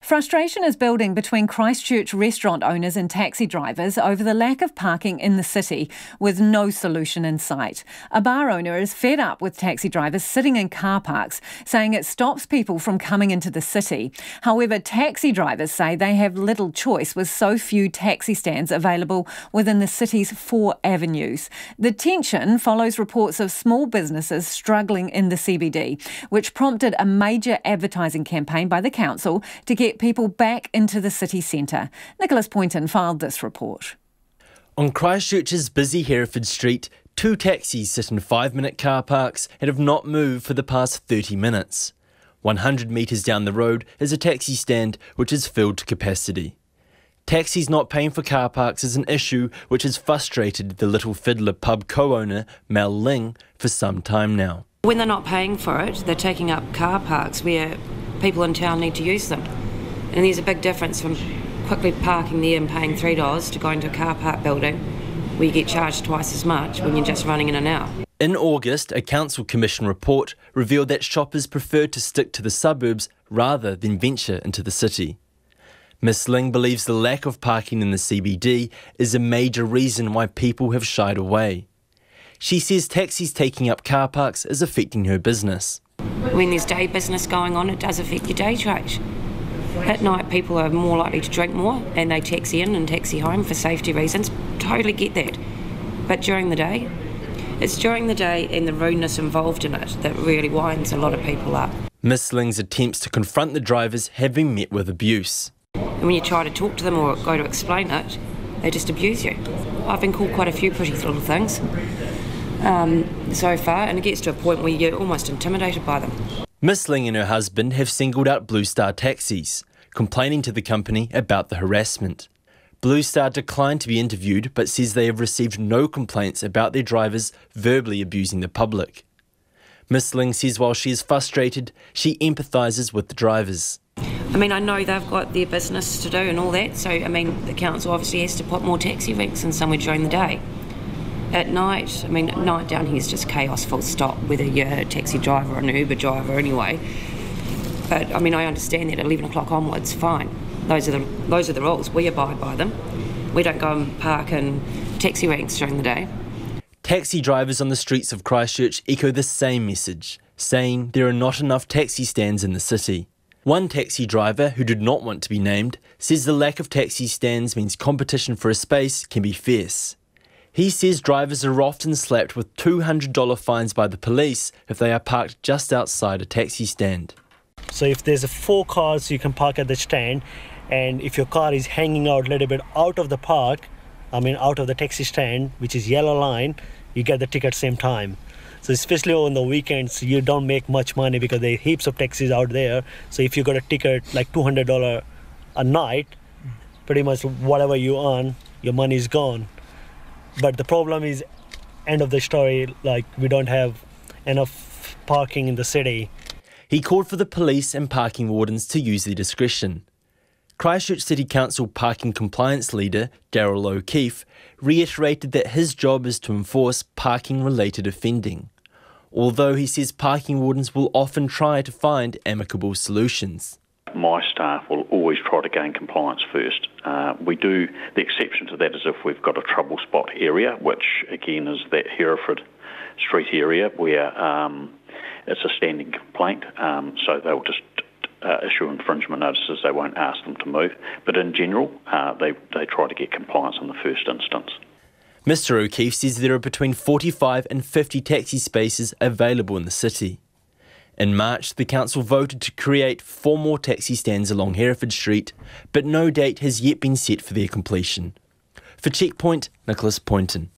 Frustration is building between Christchurch restaurant owners and taxi drivers over the lack of parking in the city, with no solution in sight. A bar owner is fed up with taxi drivers sitting in car parks, saying it stops people from coming into the city. However, taxi drivers say they have little choice with so few taxi stands available within the city's 4 avenues. The tension follows reports of small businesses struggling in the CBD, which prompted a major advertising campaign by the council to get people back into the city centre. Pointon filed this report. On Christchurch's busy Hereford Street, 2 taxis sit in 5-minute car parks and have not moved for the past 30 minutes. 100 metres down the road is a taxi stand which is filled to capacity. Taxis not paying for car parks is an issue which has frustrated the Little Fiddler pub co-owner Mel Ling for some time now. When they're not paying for it, they're taking up car parks where people in town need to use them. And there's a big difference from quickly parking there and paying $3 to going to a car park building where you get charged twice as much when you're just running in and out. In August, a Council Commission report revealed that shoppers prefer to stick to the suburbs rather than venture into the city. Ms Ling believes the lack of parking in the CBD is a major reason why people have shied away. She says taxis taking up car parks is affecting her business. When there's day business going on, it does affect your day trade. At night, people are more likely to drink more and they taxi in and taxi home for safety reasons. Totally get that. But during the day, it's during the day and the rudeness involved in it that really winds a lot of people up. Ms Ling's attempts to confront the drivers have been met with abuse. And when you try to talk to them or go to explain it, they just abuse you. I've been called quite a few pretty little things so far, and it gets to a point where you're almost intimidated by them. Ms Ling and her husband have singled out Blue Star Taxis, complaining to the company about the harassment. Blue Star declined to be interviewed but says they have received no complaints about their drivers verbally abusing the public. Ms Ling says while she is frustrated, she empathises with the drivers. I mean, I know they've got their business to do and all that, so I mean, the council obviously has to put more taxi ranks in somewhere during the day. At night, I mean, at night down here is just chaos, full stop, whether you're a taxi driver or an Uber driver anyway. But, I mean, I understand that at 11 o'clock onwards, fine. Those are the rules. We abide by them. We don't go and park in taxi ranks during the day. Taxi drivers on the streets of Christchurch echo the same message, saying there are not enough taxi stands in the city. One taxi driver, who did not want to be named, says the lack of taxi stands means competition for a space can be fierce. He says drivers are often slapped with $200 fines by the police if they are parked just outside a taxi stand. So if there's 4 cars you can park at the stand, and if your car is hanging out a little bit out of the park, out of the taxi stand, which is yellow line, you get the ticket same time. So especially on the weekends, you don't make much money because there are heaps of taxis out there. So if you got a ticket like $200 a night, pretty much whatever you earn, your money is gone. But the problem is, end of the story, like we don't have enough parking in the city. He called for the police and parking wardens to use their discretion. Christchurch City Council Parking Compliance Leader Daryl O'Keefe reiterated that his job is to enforce parking-related offending, although he says parking wardens will often try to find amicable solutions. My staff will always try to gain compliance first. The exception to that is if we've got a trouble spot area, which again is that Hereford Street area where it's a standing complaint, so they'll just issue infringement notices, they won't ask them to move. But in general, they try to get compliance in the first instance. Mr O'Keefe says there are between 45 and 50 taxi spaces available in the city. In March, the council voted to create 4 more taxi stands along Hereford Street, but no date has yet been set for their completion. For Checkpoint, Pointon.